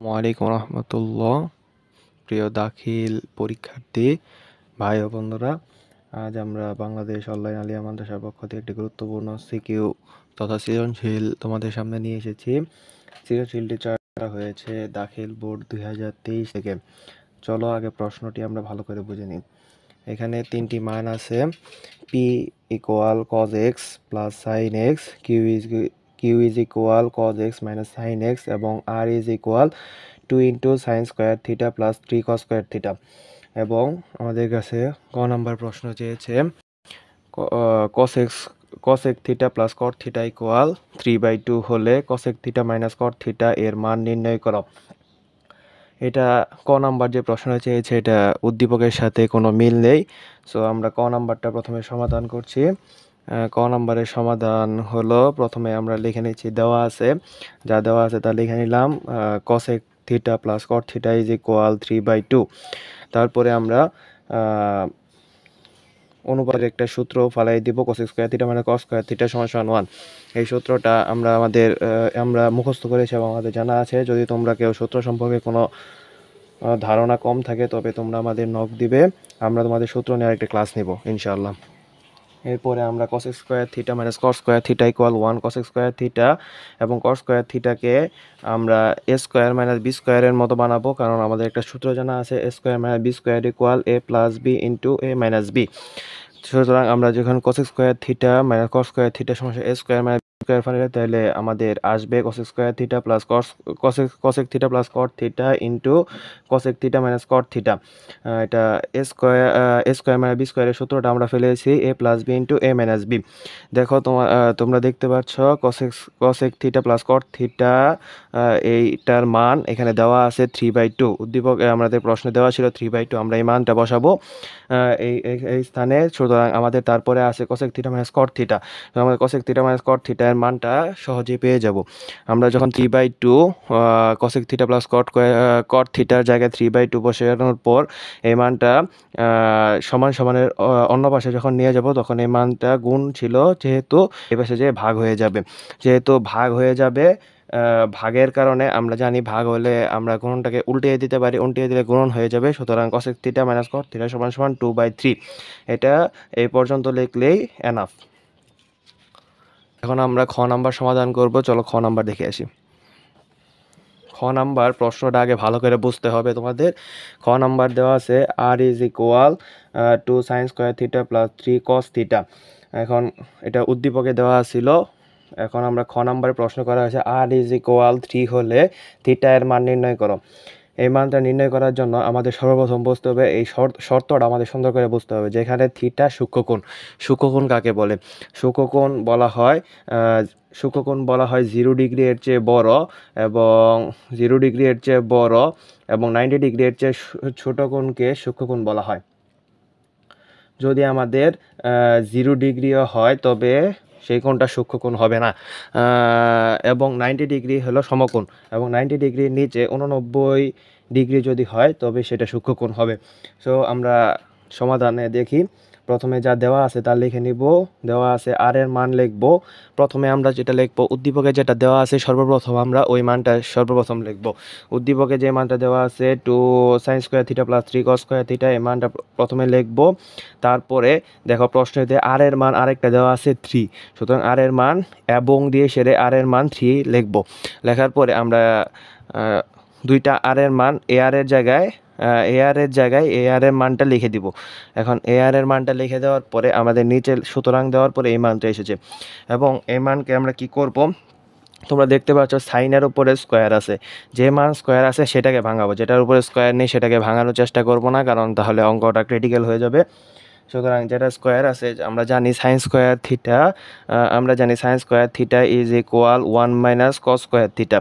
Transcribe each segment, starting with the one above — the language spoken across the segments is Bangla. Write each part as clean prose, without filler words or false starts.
ওয়ালাইকুম রহমতুল্লাহ। প্রিয় দাখিল পরীক্ষার্থী ভাই ও বন্ধুরা, আজ আমরা বাংলাদেশ অনলাইন আলিয়া মাদ্রাসার পক্ষ থেকে একটি গুরুত্বপূর্ণ সিকিউ তথা সৃজনশীল তোমাদের সামনে নিয়ে এসেছি। সৃজনশীলটি করা হয়েছে দাখিল বোর্ড 2023 থেকে। চলো আগে প্রশ্নটি আমরা ভালো করে বুঝে নিই। এখানে তিনটি মান আছে। P equal cos x plus sine x, Q is equal cos x minus sine x এবং R is equal 2 into sine square theta plus 3 cos square theta. এবং আমাদের কাছে ক নাম্বার প্রশ্ন চেয়েছে cosec theta plus cot theta equal 3/2 হলে cosec theta minus cot theta এর মান নির্ণয় করো। এটা ক নাম্বার যে প্রশ্ন চেয়েছে এটা উদ্দীপকের সাথে কোনো মিল নেই। সো আমরা ক নাম্বারটা প্রথমে সমাধান করছি। ক নাম্বারের সমাধান হলো, প্রথমে আমরা লিখে নিচ্ছি দেওয়া আছে, যা দেওয়া আছে তা লিখে নিলাম। Cosec theta plus cot theta is equal 3/2। তারপরে আমরা অনুপাতের একটা সূত্র ফালাই দিব, কসেক স্কোয়ার থিটা মানে কস স্কোয়ার থিটা সমান 1। এই সূত্রটা আমরা মুখস্থ করেছি এবং আমাদের জানা আছে। যদি তোমরা কেউ সূত্র সম্পর্কে কোনো ধারণা কম থাকে তবে তোমরা আমাদের নক দিবে, আমরা তোমাদের সূত্র নিয়ে আরেকটা ক্লাস নিব ইনশাআল্লাহ। এরপরে আমরা cosec square theta minus cos square theta equal 1, cosec square theta এবং কস স্কোয়ার থিটাকে আমরা এ স্কোয়ার মাইনাস বি স্কোয়ারের মতো বানাবো, কারণ আমাদের একটা সূত্র জানা আছে, a square minus b square equal a plus b into a minus b. সুতরাং আমরা যখন cosec square theta minus cos square theta সমান এ স্কোয়ার মাইনাস স্কোয়ার ফাইলে, তাহলে আমাদের আসবে cosec square theta plus cosec theta plus cot theta into cosec theta minus cot theta. এটা এ স্কোয়ার মাইনাস বি স্কোয়ারের সূত্রটা আমরা ফেলেছি a plus b into a minus b. দেখো তোমরা দেখতে পাচ্ছ cosec theta plus cot theta এইটার মান এখানে দেওয়া আছে 3/2। উদ্দীপক আমাদের প্রশ্নে দেওয়া ছিল 3/2, আমরা এই মানটা বসাবো এই স্থানে। সুতরাং আমাদের তারপরে আছে cosec theta minus cot theta. আমাদের cosec theta minus cot theta এর মানটা সহজেই পেয়ে যাব। আমরা যখন 3/2 কসেক থিটা প্লাস কট থিটার জায়গায় 3/2 বসানোর পর এই মানটা সমানের অন্য পাশে যখন নিয়ে যাব তখন এই মানটা গুণ ছিল, যেহেতু এই পাশে যে ভাগ হয়ে যাবে, ভাগের কারণে আমরা জানি ভাগ হলে আমরা গুণনটাকে উল্টিয়ে দিতে পারি, উল্টিয়ে দিলে গুণন হয়ে যাবে। সুতরাং cosec theta minus cot theta সমান 2/3। এটা এই পর্যন্ত লিখলেই এনাফ। এখন আমরা খ নাম্বার সমাধান করব। চলো খ নাম্বার দেখে আসি। খ নাম্বার প্রশ্নটা আগে ভালো করে বুঝতে হবে তোমাদের। খ নাম্বার দেওয়া আছে R is equal 2 sine square theta plus 3 cos theta. এখন এটা উদ্দীপকে দেওয়া ছিল। এখন আমরা খ নাম্বারে প্রশ্ন করা হয়েছে আর ইজ ইকুয়াল 3 হলে থিটা এর মান নির্ণয় করো। এই মানটা নির্ণয় করার জন্য আমাদের সর্বপ্রথম বুঝতে হবে, এই শর্তটা আমাদের সুন্দর করে বুঝতে হবে, যেখানে থিটা সূক্ষ্মকোণ। সূক্ষ্মকোণ কাকে বলে? সূক্ষ্মকোণ বলা হয় 0 ডিগ্রি এর চেয়ে বড় এবং 0 ডিগ্রি এর চেয়ে বড় এবং 90 ডিগ্রি এর চেয়ে ছোট কোণকে সূক্ষ্মকোণ বলা হয়। যদি আমাদের 0 ডিগ্রিও হয় তবে সেই কোণটা সূক্ষ্মকোণ হবে না। এবং 90 ডিগ্রি হলো সমকোণ, এবং 90 ডিগ্রির নিচে 89 ডিগ্রি যদি হয় তবে সেটা সূক্ষ্মকোণ হবে। সো আমরা সমাধানে দেখি। প্রথমে যা দেওয়া আছে তা লিখে নিব। দেওয়া আছে আর এর মান লিখব। প্রথমে আমরা যেটা লিখব, উদ্দীপকে যেটা দেওয়া আছে সর্বপ্রথম আমরা ওই মানটা সর্বপ্রথম লিখব। উদ্দীপকে যে মানটা দেওয়া আছে 2 sine square theta plus 3 cos square theta, এই মানটা প্রথমে লিখব। তারপরে দেখো প্রশ্নেতে আর এর মান আরেকটা দেওয়া আছে 3, সুতরাং আর এর মান এবং দিয়ে সেরে আর এর মান 3 লিখব। লেখার পরে আমরা দুইটা আর এর মান এ আর এর জায়গায় এ আর এর মানটা লিখে দিব। এখন এ আর এর মানটা লিখে দেওয়ার পরে আমাদের নিচে সুতরাং দেওয়ার পরে এই মানটা এসেছে, এবং এই মানকে আমরা কি করব, তোমরা দেখতে পাচ্ছ সাইনের উপরে স্কোয়ার আছে, যে মান স্কোয়ার আছে সেটাকে ভাঙাবো, যেটার উপরে স্কোয়ার নেই সেটাকে ভাঙানোর চেষ্টা করব না, কারণ তাহলে অঙ্কটা ক্রিটিক্যাল হয়ে যাবে। সুতরাং যেটা স্কোয়ার আছে আমরা জানি sign square theta is equal 1 minus cos square theta.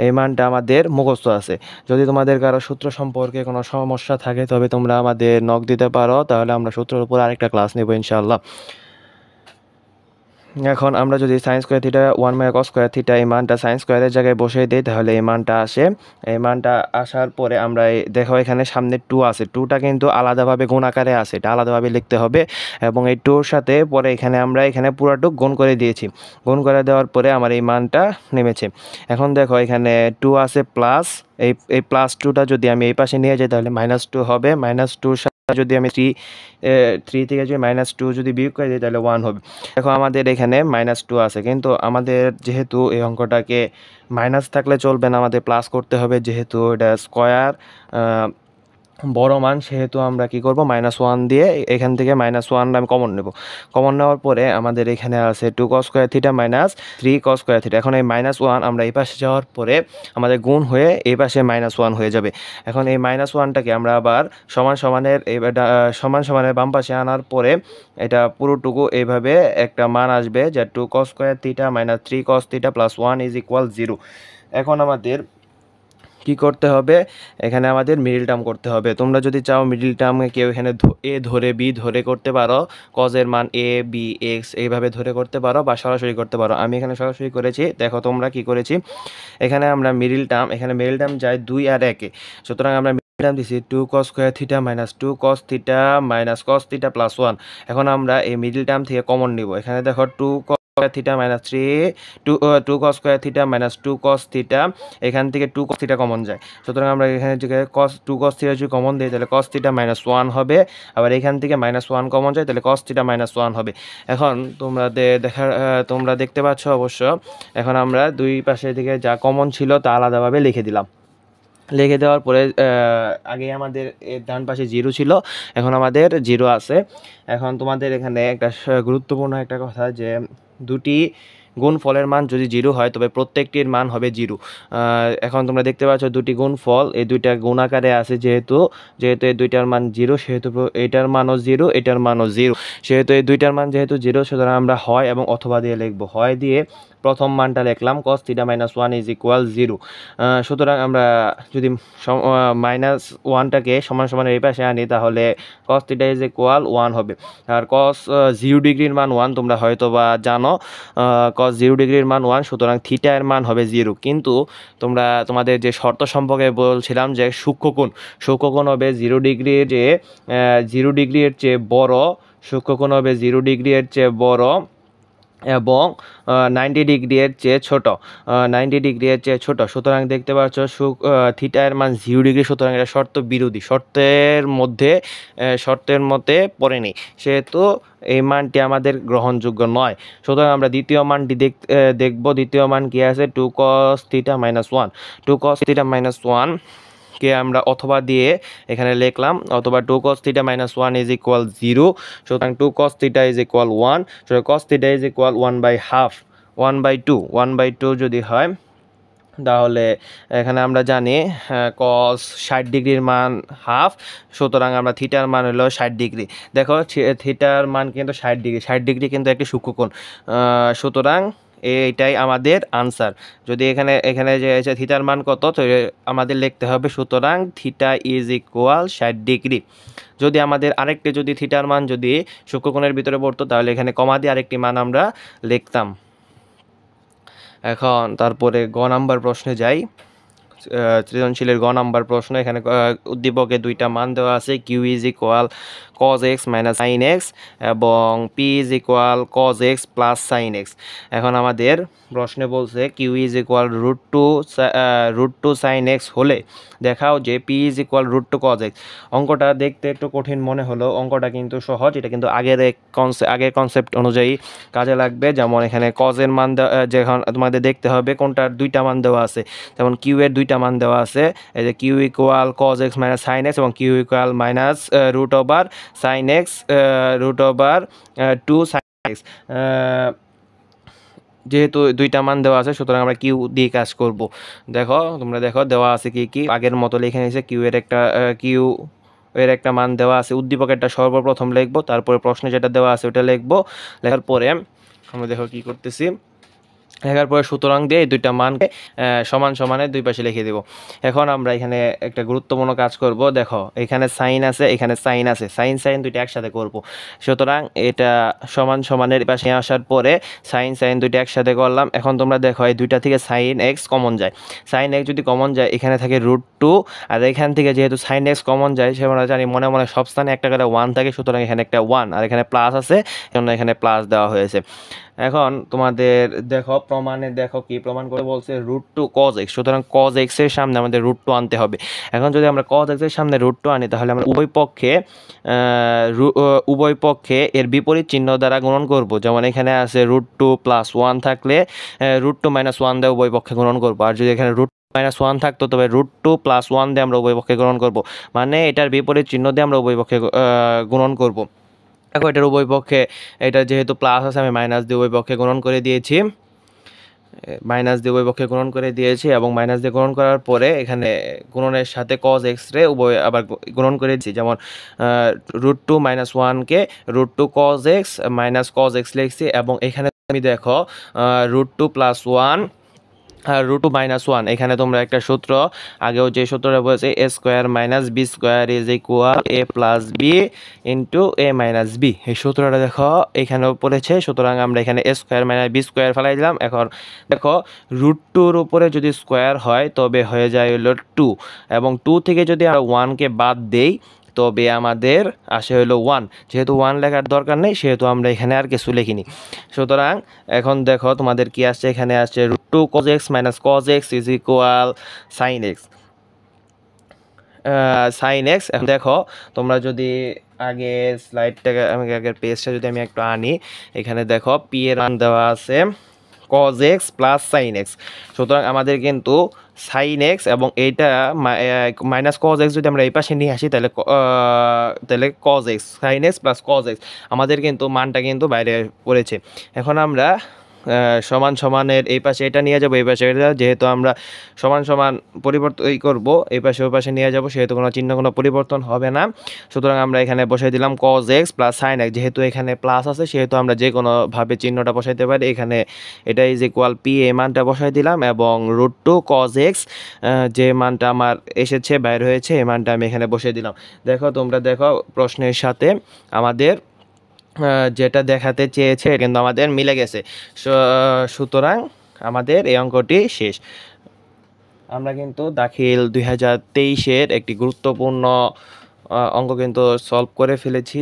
এই মানটা আমাদের মুখস্থ আছে। যদি তোমাদের কারো সূত্র সম্পর্কে কোনো সমস্যা থাকে তবে তোমরা আমাদের নক দিতে পারো, তাহলে আমরা সূত্রের উপর আরেকটা ক্লাস নেব ইনশাআল্লাহ। এখন আমরা যদি sign square theta 1 minus cos square theta এই মানটা সাইন স্কোয়ারের জায়গায় বসিয়ে দিই তাহলে এই মানটা আসে। এই মানটা আসার পরে আমরা দেখো এখানে সামনে 2 আছে, 2টা কিন্তু আলাদাভাবে গুণ আকারে আছে, এটা আলাদাভাবে লিখতে হবে। এবং এই 2 সাথে পরে এখানে আমরা এখানে পুরাটুক গুণ করে দিয়েছি, গুণ করে দেওয়ার পরে আমার এই মানটা নেমেছে। এখন দেখো এখানে 2 আছে প্লাস এই প্লাস 2টা যদি আমি এই পাশে নিয়ে যাই তাহলে -2 হবে। -2 যদি আমি 3 থেকে যদি -2 যদি বিয়োগ করে দিই তাহলে 1 হবে। দেখো আমাদের এখানে -2 আছে, কিন্তু আমাদের যেহেতু এই অঙ্কটাকে মাইনাস থাকলে চলবে না, আমাদের প্লাস করতে হবে, যেহেতু এটা স্কোয়ার বড় মান, সেহেতু আমরা কি করব -1 দিয়ে এখান থেকে -1 আমি কমন নেব। কমন নেওয়ার পরে আমাদের এখানে আছে 2 cos square theta minus 3 cos square theta. এখন এই -1 আমরা এই পাশে যাওয়ার পরে আমাদের গুণ হয়ে এই পাশে -1 হয়ে যাবে। এখন এই -1টাকে আমরা আবার সমান সমানের বাম পাশে আনার পরে এটা পুরোটুকু এইভাবে একটা মান আসবে, যে 2 cos square theta minus 3 cos theta plus 1 is equal 0। এখন আমাদের কি করতে হবে, এখানে আমাদের মিডল টার্ম করতে হবে। তোমরা যদি চাও মিডল টার্মে কেউ এখানে এ ধরে বি ধরে করতে পারো, কজের মান এ বি এক্স এইভাবে ধরে করতে পারো, বা সরাসরি করতে পারো। আমি এখানে সরাসরি করেছি, দেখো তোমরা কি করেছি। এখানে আমরা মিডল টার্ম যায় 2 আর 1-এ, সুতরাং আমরা মিডল টার্ম দিছি 2 cos square theta minus 2 cos theta minus cos theta plus 1। এখন আমরা এই মিডল টার্ম থেকে কমন নিব। এখানে দেখো 2 cos square theta minus 2 cos square theta minus 2 cos theta, এখান থেকে 2 cos থিটা কমন যায়, সুতরাং আমরা এখানে যে 2 cos থিটা যদি কমন দিই তাহলে cos থিটা -1 হবে। আবার এখান থেকে -1 কমন যায় তাহলে cos থিটা -1 হবে। এখন তোমরা দেখতে পাচ্ছ অবশ্য। এখন আমরা দুই পাশে থেকে যা কমন ছিল তা আলাদাভাবে লিখে দিলাম। লিখে দেওয়ার পরে আগে আমাদের ডান পাশে 0 ছিল, এখন আমাদের 0 আছে। এখন তোমাদের এখানে একটা গুরুত্বপূর্ণ একটা কথা, যে দুটি গুণফলের মান যদি 0 হয় তবে প্রত্যেকটির মান হবে 0। এখন তোমরা দেখতে পাচ্ছ দুটি গুণফল, এই দুইটা গুণ আকারে আছে, যেহেতু এই দুইটার মান 0 সেহেতু এটার মানও 0, এটার মানও 0, সেহেতু এই দুইটার মান যেহেতু 0, সুতরাং আমরা হয় এবং অথবা দিয়ে লিখবো। হয় দিয়ে প্রথম মানটা লিখলাম cos থিটা -1 ইজ ইকুয়াল 0। সুতরাং আমরা যদি -1টাকে সমান সমান এই পাশে আনি তাহলে cos থিটা ইজ ইকুয়াল 1 হবে। আর cos 0 ডিগ্রির মান 1 তোমরা হয়তো বা জানো, cos 0 ডিগ্রির মান 1, সুতরাং থিটা এর মান হবে 0। কিন্তু তোমাদের যে শর্ত সম্পর্কে বলছিলাম যে সূক্ষ্মকোণ হবে 0 ডিগ্রির চেয়ে বড়, সূক্ষ্মকোণ হবে 0 ডিগ্রির চেয়ে বড় এবং 90 ডিগ্রি এর চেয়ে ছোট, 90 ডিগ্রি এর চেয়ে ছোট। সুতরাং দেখতে পাচ্ছ থিটা এর মান 0 ডিগ্রি, সুতরাং এটা শর্ত বিরোধী, শর্তের মতে পড়েনি, সেহেতু এই মানটি আমাদের গ্রহণযোগ্য নয়। সুতরাং আমরা দ্বিতীয় মানটি দেখব। দ্বিতীয় মান কি আছে, 2 cos থিটা -1। 2 cos থিটা -1 কে আমরা অথবা দিয়ে এখানে লিখলাম, অথবা 2 cos থিটা -1 ইজ ইকুয়াল 0। সুতরাং 2 cos থিটা ইজ ইকুয়াল 1, সুতরাং cos থিটা ইজ ইকুয়াল 1/2, 1/2 যদি হয় তাহলে এখানে আমরা জানি cos 60 ডিগ্রির মান হাফ, সুতরাং আমরা থিটার মান হলো 60 ডিগ্রি। দেখো থিটার মান কিন্তু 60 ডিগ্রি কিন্তু একটি সূক্ষ্মকোণ, সুতরাং এইটাই আমাদের আনসার। যদি এখানে যে থিটার মান কত, তো আমাদের লিখতে হবে, সুতরাং থিটা ইজ ইকুয়াল 60 ডিগ্রি। যদি আমাদের আরেকটি যদি থিটার মান যদি সূক্ষ্মকোণের ভিতরে পড়তো তাহলে এখানে কমা দিয়ে আরেকটি মান আমরা লিখতাম। এখন তারপরে গ নাম্বার প্রশ্নে যাই। সৃজনশীলের গ নাম্বার প্রশ্ন। এখানে উদ্দীপকে দুইটা মান দেওয়া আছে, Q is equal cos x minus sine x এবং P is equal cos x plus sine x. এখন আমাদের প্রশ্নে বলছে Q is equal √2 sine x হলে দেখাও যে P is equal √2 cos x। অঙ্কটা দেখতে একটু কঠিন মনে হলো, অঙ্কটা কিন্তু সহজ। এটা কিন্তু আগের কনসেপ্ট অনুযায়ী কাজে লাগবে। যেমন এখানে কজের মান যখন তোমাদের দেখতে হবে কোনটার দুইটা মান দেওয়া আছে, যেমন কিউ এর দুইটা মান দেওয়া আছে, এই যে Q equal cos x minus sine x এবং Q equal minus √sin x √2 sin x। যেহেতু দুইটা মান দেওয়া আছে সুতরাং আমরা কিউ দিয়ে কাজ করব। তোমরা দেখো দেওয়া আছে কি আগের মতো লিখে নিয়েছে। কিউ এর একটা মান দেওয়া আছে, উদ্দীপকেরটা সর্বপ্রথম লিখবো, তারপরে প্রশ্নে যেটা দেওয়া আছে ওটা লিখবো। লেখার পরে আমরা দেখো কি করতেছি। লেখার পরে সুতরাং দিয়ে এই দুইটা মানকে সমান সমানের দুই পাশে লিখে দেব। এখন আমরা এখানে একটা গুরুত্বপূর্ণ কাজ করব। দেখো এখানে সাইন আছে, এখানে সাইন আছে, সাইন সাইন দুইটা একসাথে করব। সুতরাং এটা সমান সমানের পাশে আসার পরে সাইন সাইন দুইটা একসাথে করলাম। এখন তোমরা দেখো এই দুইটা থেকে সাইন এক্স কমন যায়, সাইন এক্স যদি কমন যায় এখানে থাকে √2, আর এখান থেকে যেহেতু সাইন এক্স কমন যায় সে আমরা জানি মনে মনে সব স্থানে একটা করে 1 থাকে, সুতরাং এখানে একটা 1 আর এখানে প্লাস আছে, জন্য এখানে প্লাস দেওয়া হয়েছে। এখন তোমাদের দেখো প্রমাণে দেখো কি প্রমাণ করে বলছে √2 cos x, সুতরাং cos x এর সামনে আমাদের √2 আনতে হবে। এখন যদি আমরা cos x এর সামনে √2 আনি তাহলে আমরা উভয় পক্ষে এর বিপরীত চিহ্ন দ্বারা গুণন করব। যেমন এখানে আছে √2 + 1 থাকলে √2 - 1 দিয়ে উভয় পক্ষে গুণন করব, আর যদি এখানে √1 থাকতো তবে √2 + 1 দিয়ে আমরা উভয় পক্ষে গুণন করব, মানে এটার বিপরীত চিহ্ন দিয়ে আমরা উভয় পক্ষে গুণন করব। দেখো এটার উভয় পক্ষে এটা যেহেতু প্লাস আছে আমি মাইনাস দিয়ে উভয় পক্ষে গুণন করে দিয়েছি, এবং মাইনাস দিয়ে গুণন করার পরে এখানে গুণনের সাথে cos x রে উভয় আবার গুণন করে দিয়েছি। যেমন √2 - 1 কে √2 cos x - cos x লিখছি, এবং এখানে তুমি দেখো √2 + 1 আর √2 - 1, এখানে তোমরা একটা সূত্র আগেও যে সূত্রটা বলেছে a² - b² = a + b * a - b, এই সূত্রটা দেখো এখানেও পড়েছে। সুতরাং আমরা এখানে a² - b² ফেলাই দিলাম। এখন দেখো √2-র উপরে যদি স্কোয়ার হয় তবে হয়ে যায় হলো 2, এবং 2 থেকে যদি আমরা 1কে বাদ দেই তবে আমাদের আসে হলো 1। যেহেতু 1 লেখার দরকার নেই সেহেতু আমরা এখানে আর কিছু লিখিনি। সুতরাং এখন দেখো তোমাদের কি আসছে, এখানে আসছে √2 cos x - cos x = sin x। sin x, এখন দেখো তোমরা যদি আগে স্লাইডটাকে আগের পেজটা যদি আমি একটু আনি, এখানে দেখো p এর মান দেওয়া আছে cos x + sin x। সুতরাং আমাদের কিন্তু sin x এবং এইটা মাইনাস cos x যদি আমরা এই পাশে নিয়ে আসি তাহলে cos x, sin x + cos x, আমাদের কিন্তু মানটা কিন্তু বাইরে পড়েছে। এখন আমরা সমান সমানের এই পাশে এটা নিয়ে যাব, এই পাশে এটা, যেহেতু আমরা সমান সমান পরিবর্তন করব, এই পাশে ওই পাশে নিয়ে যাব সেহেতু কোনো পরিবর্তন হবে না। সুতরাং আমরা এখানে বসাই দিলাম cos x + sin x, যেহেতু এখানে প্লাস আছে সেহেতু আমরা যে কোনোভাবে চিহ্নটা বসাইতে পারি। এখানে এটা p এই মানটা বসাই দিলাম, এবং √2 cos x যে মানটা আমার এসেছে বাইর হয়েছে এই মানটা আমি এখানে বসিয়ে দিলাম। দেখো তোমরা দেখো প্রশ্নের সাথে আমাদের যেটা দেখাতে চেয়েছে কিন্তু আমাদের মিলে গেছে। সুতরাং আমাদের এই অঙ্কটি শেষ। আমরা কিন্তু দাখিল 2023-এর একটি গুরুত্বপূর্ণ অঙ্ক কিন্তু সলভ করে ফেলেছি।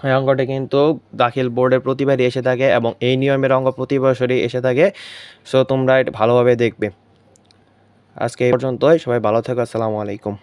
এই অঙ্কটি কিন্তু দাখিল বোর্ডের প্রতিবারই এসে থাকে এবং এই নিয়মের অঙ্ক প্রতি বছরই এসে থাকে। সো তোমরা এটা ভালোভাবে দেখবে। আজকে এই পর্যন্তই, সবাই ভালো থেকো, আসসালামু আলাইকুম।